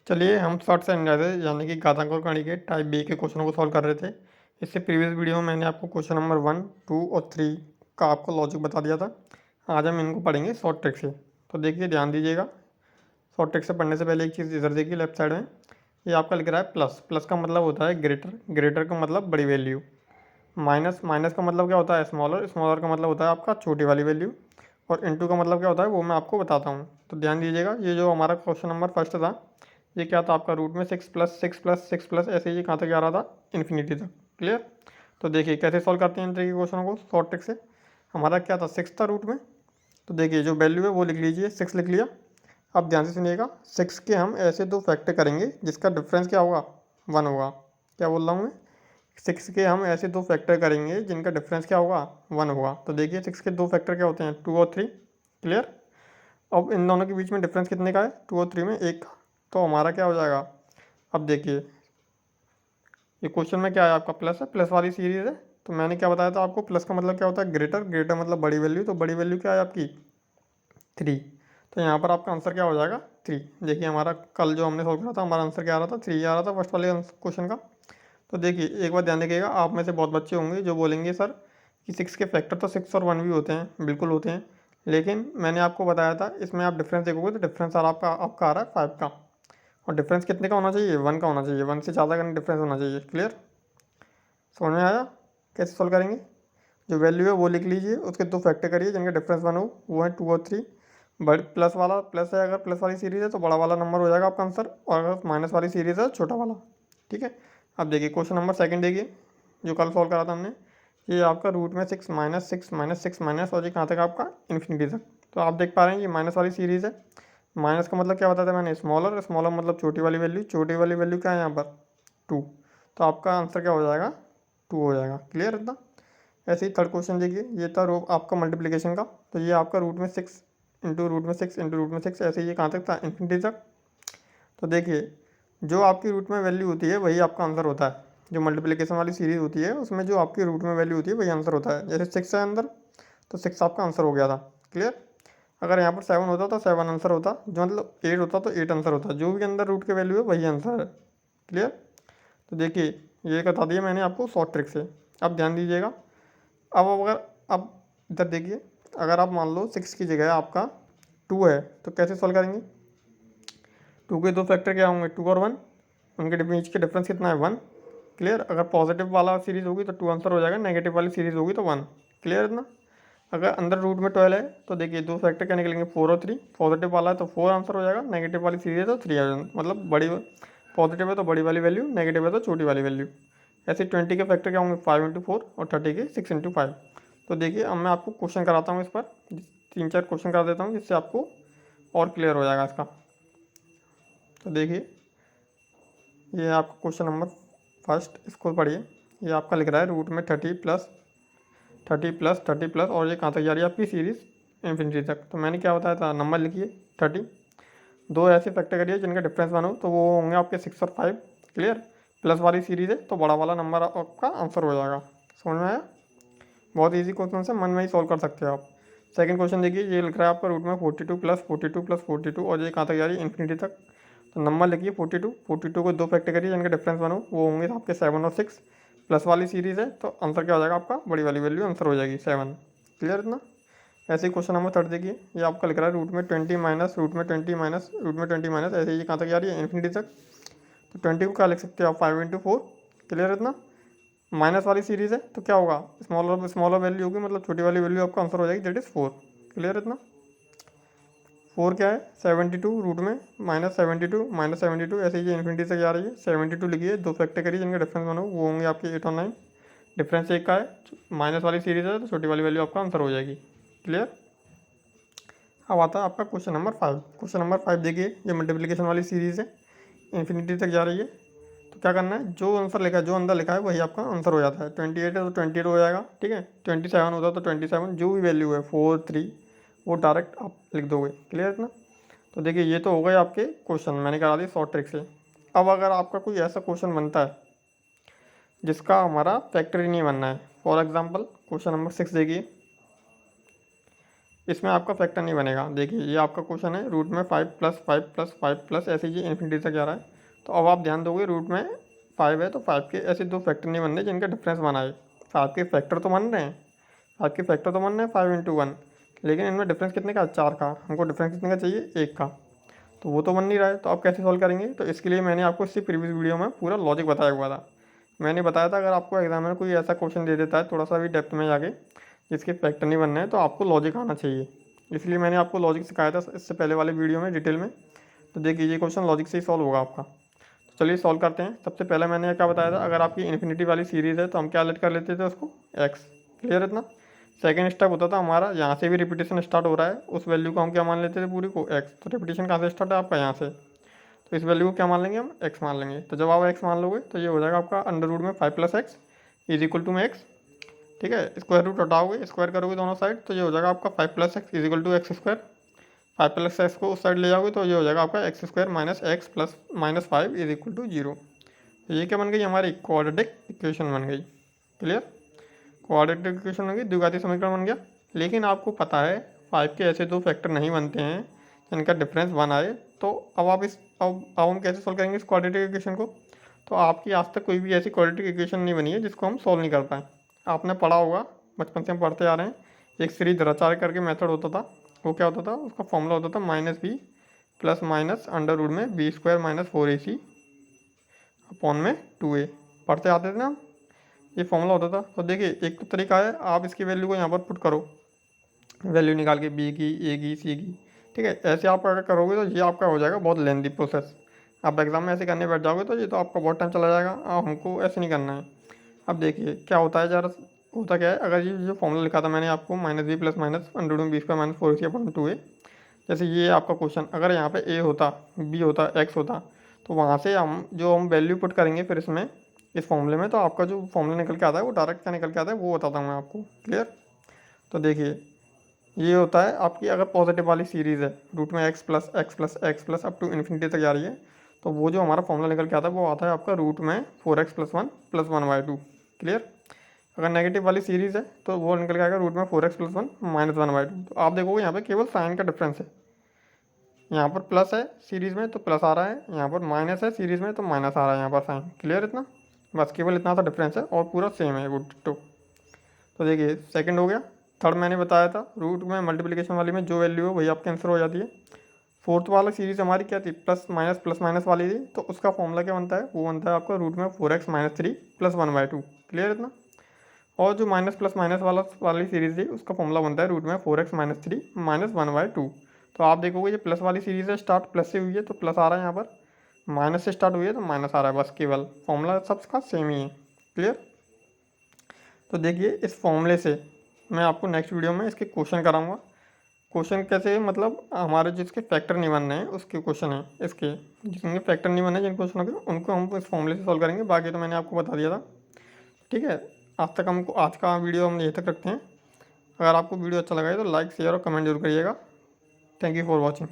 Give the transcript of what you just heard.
चलिए हम shorts and analysis यानी कि घातांक और कड़ी के टाइप बी के क्वेश्चनों को सॉल्व कर रहे थे। इससे प्रीवियस वीडियो में मैंने आपको क्वेश्चन नंबर 1, 2 और 3 का आपको लॉजिक बता दिया था। आज हम इनको पढ़ेंगे शॉर्ट ट्रिक से। तो देखिए ध्यान दीजिएगा। शॉर्ट ट्रिक से पढ़ने से पहले एक चीज़ इधर देखिए लेफ्ट साइड में। ये आपका लिख रहा है प्लस। प्लस का मतलब होता है ग्रेटर, ग्रेटर का मतलब बड़ी वैल्यू। माइनस, माइनस का मतलब क्या होता है स्मॉलर, स्मॉलर का मतलब होता है आपका छोटी वाली वैल्यू। और इनटू का मतलब क्या होता है वो मैं आपको बताता हूँ। तो ध्यान दीजिएगा, ये जो हमारा क्वेश्चन नंबर फर्स्ट था, ये क्या था आपका रूट में 6 प्लस 6 प्लस 6 प्लस ऐसे ही कहाँ तक जा रहा था, इन्फिनिटी तक। क्लियर। तो देखिए कैसे सॉल्व करते हैं इन तरीके के क्वेश्चनों को शॉर्ट ट्रिक से। हमारा क्या था, 6 था रूट में। तो देखिए जो वैल्यू है वो लिख लीजिए, 6 लिख लिया। अब ध्यान से सुनिएगा, 6 के हम ऐसे दो फैक्टर करेंगे जिसका डिफरेंस क्या होगा, 1 होगा। क्या बोल रहा हूँ मैं, 6 के हम ऐसे दो फैक्टर करेंगे जिनका डिफरेंस क्या होगा, 1 होगा। तो देखिए 6 के दो फैक्टर क्या होते हैं, 2 और 3। क्लियर। अब इन दोनों के बीच में डिफरेंस कितने का है, 2 और 3 में 1 का। तो हमारा क्या हो जाएगा, अब देखिए ये क्वेश्चन में क्या है आपका प्लस है, प्लस वाली सीरीज़ है। तो मैंने क्या बताया था आपको, प्लस का मतलब क्या होता है ग्रेटर, ग्रेटर मतलब बड़ी वैल्यू। तो बड़ी वैल्यू क्या है आपकी, 3। तो यहाँ पर आपका आंसर क्या हो जाएगा, 3। देखिए हमारा कल जो हमने सोल्व करा था हमारा आंसर क्या आ रहा था, 3 आ रहा था फर्स्ट वाले क्वेश्चन का। तो देखिए एक बात ध्यान रखिएगा, आप में से बहुत बच्चे होंगे जो बोलेंगे सर कि 6 के फैक्टर तो 6 और 1 भी होते हैं। बिल्कुल होते हैं, लेकिन मैंने आपको बताया था इसमें आप डिफरेंस देखोगे तो डिफरेंस आपका आ रहा है 5 का। और डिफरेंस कितने का होना चाहिए, 1 का होना चाहिए। 1 से ज़्यादा का डिफरेंस होना चाहिए। क्लियर, समझ में आया कैसे सॉल्व करेंगे। जो वैल्यू है वो लिख लीजिए, उसके दो फैक्टर करिए जिनका डिफरेंस 1 हो, वो है 2 और 3। बट प्लस वाला प्लस है, अगर प्लस वाली सीरीज़ है तो बड़ा वाला नंबर हो जाएगा आपका आंसर, और अगर माइनस वाली सीरीज़ है छोटा वाला। ठीक है। अब देखिए क्वेश्चन नंबर सेकंड देखिए, जो कल सॉल्व करा था हमने। ये आपका रूट में 6 - 6 - 6 - और ये कहाँ तक आपका इन्फिनिटी तक। तो आप देख पा रहे हैं ये माइनस वाली सीरीज़ है। माइनस का मतलब क्या बताया था मैंने, स्मॉलर, स्मॉलर मतलब छोटी वाली वैल्यू। छोटी वाली वैल्यू क्या है यहाँ पर, 2। तो आपका आंसर क्या हो जाएगा, 2 हो जाएगा। क्लियर इतना। ऐसे ही थर्ड क्वेश्चन देखिए, ये था रो आपका मल्टीप्लिकेशन का। तो ये आपका रूट में 6 इंटू रूट में 6 इंटू रूट में 6 ऐसे ये कहाँ तक था, इन्फिनिटी तक। तो देखिए जो आपकी रूट में वैल्यू होती है वही आपका आंसर होता है। जो मल्टीप्लिकेशन वाली सीरीज होती है उसमें जो आपकी रूट में वैल्यू होती है वही आंसर होता है। जैसे 6 है अंदर, तो 6 आपका आंसर हो गया था। क्लियर। अगर यहाँ पर 7 होता तो 7 आंसर होता, जो मतलब 8 होता तो 8 आंसर होता। जो भी अंदर रूट की वैल्यू है वही आंसर है। क्लियर। तो देखिए ये बता दिया मैंने आपको शॉर्ट ट्रिक से। अब ध्यान दीजिएगा। अब इधर देखिए, अगर आप मान लो 6 की जगह आपका 2 है तो कैसे सॉल्व करेंगे। 2 के दो फैक्टर क्या होंगे, 2 और 1। उनके बीच के डिफरेंस कितना है, 1। क्लियर। अगर पॉजिटिव वाला सीरीज़ होगी तो 2 आंसर हो जाएगा, नेगेटिव वाली सीरीज़ होगी तो 1। क्लियर ना। अगर अंदर रूट में 12 है तो देखिए दो फैक्टर क्या निकलेंगे, 4 और 3। पॉजिटिव वाला है तो 4 आंसर हो जाएगा, नेगेटिव वाली सीरीज है तो 3 आ जाएगा। मतलब बड़ी पॉजिटिव है तो बड़ी वाली वैल्यू, नेगेटिव है तो छोटी वाली वैल्यू। ऐसे 20 के फैक्टर क्या होंगे, 5 इंटू 4, और 30 के 6 इंटू 5। तो देखिए अब मैं आपको क्वेश्चन कराता हूँ इस पर, 3-4 क्वेश्चन करा देता हूँ जिससे आपको और क्लियर हो जाएगा इसका। तो देखिए ये आपका क्वेश्चन नंबर फर्स्ट, इसको पढ़िए। ये आपका लिख रहा है रूट में 30 प्लस 30 प्लस 30 प्लस, और ये कहाँ तक जा रही है आपकी सीरीज़, इन्फिनिटी तक। तो मैंने क्या बताया था, नंबर लिखिए 30। दो ऐसे फैक्टर करिए जिनका डिफरेंस 1 हो, तो वो होंगे आपके 6 और 5। क्लियर। प्लस वाली सीरीज़ है तो बड़ा वाला नंबर आपका आंसर हो जाएगा। समझ में आया। बहुत ईजी क्वेश्चन है, मन में ही सॉल्व कर सकते हो आप। सेकंड क्वेश्चन देखिए, ये लिख रहा है आपका रूट में 42 + 42 + 42, और ये कहाँ तक जा रही है, इन्फिनिटी तक। तो नंबर लिखिए 42 को दो फैक्टर करिए जिनका डिफरेंस 1 हो, वो होंगे आपके 7 और 6। प्लस वाली सीरीज़ है तो आंसर क्या हो जाएगा आपका, बड़ी वाली वैल्यू आंसर हो जाएगी 7। क्लियर इतना। ऐसे ही क्वेश्चन नंबर थर्ड देखिए, ये आपका लिख रहा है रूट में 20 माइनस रूट में 20 माइनस रूट में 20 माइनस, ऐसे ये कहाँ तक जा रही है, इन्फिनिटी तक। तो 20 को क्या लिख सकते हो आप, 5 इंटू 4। क्लियर इतना। माइनस वाली सीरीज़ है तो क्या होगा, स्मॉलर स्मॉलर वैल्यू होगी, मतलब छोटी वाली वैल्यू आपका आंसर हो जाएगी, दैट इज़ 4। क्लियर इतना। 4 क्या है, 72 रूट में -72 ऐसे ही इन्फिनिटी से जा रही है। 72 लिखिए, दो फैक्टर करिए जिनका डिफरेंस 1 हो, वो होंगे आपके 8 और 9। डिफरेंस एक का है, माइनस वाली सीरीज़ है तो छोटी वाली वैल्यू आपका आंसर हो जाएगी। क्लियर। अब आता है आपका क्वेश्चन नंबर 5। क्वेश्चन नंबर 5 देखिए, ये मल्टीप्लिकेशन वाली सीरीज़ है, इन्फिनिटी तक जा रही है। तो क्या करना है, जो आंसर लिखा है, जो अंदर लिखा है वही आपका आंसर हो जाता है। 28 है तो 28 हो जाएगा, ठीक है। 27 होता है तो 27, जो भी वैल्यू है 4, 3, वो डायरेक्ट आप लिख दोगे। क्लियर इतना। तो देखिए ये तो हो गए आपके क्वेश्चन, मैंने करा दिया शॉर्ट ट्रिक से। अब अगर आपका कोई ऐसा क्वेश्चन बनता है जिसका हमारा फैक्टर ही नहीं बनना है, फॉर एग्जाम्पल क्वेश्चन नंबर 6 देखिए। इसमें आपका फैक्टर नहीं बनेगा। देखिए ये आपका क्वेश्चन है, रूट में 5 प्लस 5 प्लस 5 प्लस ऐसे ही इन्फिनिटी तक जा रहा है। तो अब आप ध्यान दोगे रूट में 5 है तो 5 के ऐसे दो फैक्टर नहीं बन रहे जिनका डिफरेंस बना है। 5 के फैक्टर तो बन रहे हैं, 5 के फैक्टर तो बन रहे हैं 5 इंटू 1, लेकिन इनमें डिफरेंस कितने का, 4 का। हमको डिफरेंस कितने का चाहिए, 1 का। तो वो तो बन नहीं रहा है, तो आप कैसे सॉल्व करेंगे। तो इसके लिए मैंने आपको इससे प्रीवियस वीडियो में पूरा लॉजिक बताया हुआ था। मैंने बताया था अगर आपको एग्जाम में कोई ऐसा क्वेश्चन दे देता है थोड़ा सा भी डेप्थ में जाके जिसके फैक्टर नहीं बनना है, तो आपको लॉजिक आना चाहिए। इसलिए मैंने आपको लॉजिक सिखाया था इससे पहले वाले वीडियो में डिटेल में। तो देखिए ये क्वेश्चन लॉजिक से ही सॉल्व होगा आपका। तो चलिए सॉल्व करते हैं। सबसे पहले मैंने क्या बताया था, अगर आपकी इन्फिनिटी वाली सीरीज़ है तो हम क्या लेट कर लेते थे उसको, एक्स। क्लियर इतना। सेकेंड स्टेप होता था हमारा, यहाँ से भी रिपीटेशन स्टार्ट हो रहा है, उस वैल्यू को हम क्या मान लेते थे, पूरी को एक्स। तो रिपीटेशन कहाँ से स्टार्ट है आपका, यहाँ से। तो इस वैल्यू को क्या मान लेंगे हम, एक्स मान लेंगे। तो जब आप एक्स मान लोगे तो ये हो जाएगा आपका अंडर रूट में 5 plus x is equal to में एक्स। ठीक है, स्क्वायर रूट हटाओगे, स्क्वायर करोगे दोनों साइड, तो ये हो जाएगा आपका 5 plus x is equal to x square. 5 plus x को उस साइड ले जाओगे तो ये हो जाएगा आपका x square minus x plus minus 5 is equal to 0। तो ये क्या बन गई हमारी, क्वाड्रेटिक इक्वेशन बन गई। क्लियर, क्वाड्रेटिक इक्वेशन बन गई, द्विघाती समीकरण बन गया। लेकिन आपको पता है 5 के ऐसे दो फैक्टर नहीं बनते हैं जिनका डिफरेंस 1 आए। तो अब आप अब हम कैसे सॉल्व करेंगे इस क्वाड्रेटिक इक्वेशन को। तो आपकी आज तक कोई भी ऐसी क्वाड्रेटिक इक्वेशन नहीं बनी है जिसको हम सॉल्व नहीं कर पाए। आपने पढ़ा होगा, बचपन से हम पढ़ते आ रहे हैं, एक सीरीज रचार करके मेथड होता था। वो क्या होता था, उसका फॉर्मूला होता था minus B plus minus under root में B square minus 4ac upon में 2a। पढ़ते आते थे ना, ये फॉर्मूला होता था। तो देखिए एक तो तरीका है, आप इसकी वैल्यू को यहाँ पर पुट करो, वैल्यू निकाल के बी की, ए की, सी की। ठीक है, ऐसे आप अगर करोगे तो ये आपका हो जाएगा बहुत लेंदी प्रोसेस। आप एग्जाम में ऐसे करने बैठ जाओगे तो ये तो आपका बहुत टाइम चला जाएगा। हमको ऐसे नहीं करना है। अब देखिए क्या होता है जरा, होता क्या है, अगर ये जो फॉर्मूला लिखा था मैंने आपको minus B plus minus under root में B square minus 4ac upon 2a, जैसे ये आपका क्वेश्चन, अगर यहाँ पे ए होता, बी होता, एक्स होता, तो वहाँ से हम वैल्यू पुट करेंगे फिर इसमें, इस फॉर्मूले में, तो आपका जो फॉर्मूला निकल के आता है वो डायरेक्ट क्या निकल के आता है वो बताता हूँ मैं आपको। क्लियर। तो देखिए ये होता है आपकी, अगर पॉजिटिव वाली सीरीज़ है रूट में x plus x plus x plus up to infinity तक जा रही है, तो वो जो हमारा फॉर्मूला निकल के आता है वो आता है आपका रूट में 4x प्लस 1 प्लस 1/2। क्लियर। अगर नेगेटिव वाली सीरीज़ है तो वो निकल के आएगा रूट में 4x प्लस 1 माइनस 1/2। तो आप देखोगे यहाँ पे केवल साइन का डिफरेंस है, यहाँ पर प्लस है सीरीज़ में तो प्लस आ रहा है, यहाँ पर माइनस है सीरीज़ में तो माइनस आ रहा है यहाँ पर साइन। क्लियर इतना, बस केवल इतना सा डिफरेंस है और पूरा सेम है गुड टू। तो देखिए सेकंड हो गया। थर्ड मैंने बताया था रूट में मल्टीप्लिकेशन वाली में जो वैल्यू है वही आपके आंसर हो जाती है। फोर्थ वाला सीरीज़ हमारी क्या थी, प्लस माइनस वाली थी, तो उसका फॉर्मूला क्या बनता है, वो बनता है आपका रूट में 4x माइनस 3 प्लस 1/2। क्लियर इतना। और जो माइनस प्लस माइनस वाली सीरीज़ थी उसका फॉर्मूला बनता है रूट में 4x माइनस 3 माइनस 1/2। तो आप देखोगे ये प्लस वाली सीरीज़ है, स्टार्ट प्लस से हुई है तो प्लस आ रहा है यहाँ पर, माइनस से स्टार्ट हुई है तो माइनस आ रहा है, बस केवल फॉर्मूला सबका सेम ही है। क्लियर। तो देखिए इस फॉर्मूले से मैं आपको नेक्स्ट वीडियो में इसके क्वेश्चन कराऊंगा। क्वेश्चन कैसे, मतलब हमारे जिसके फैक्टर नहीं बन रहे हैं उसके क्वेश्चन हैं, इसके जिनके फैक्टर नहीं बने जिन क्वेश्चनों के, उनको हम इस फॉर्मूले से सॉल्व करेंगे। बाकी तो मैंने आपको बता दिया था। ठीक है, आज का वीडियो हम यहीं तक रखते हैं। अगर आपको वीडियो अच्छा लगा है तो लाइक शेयर और कमेंट जरूर करिएगा। Thank you for watching.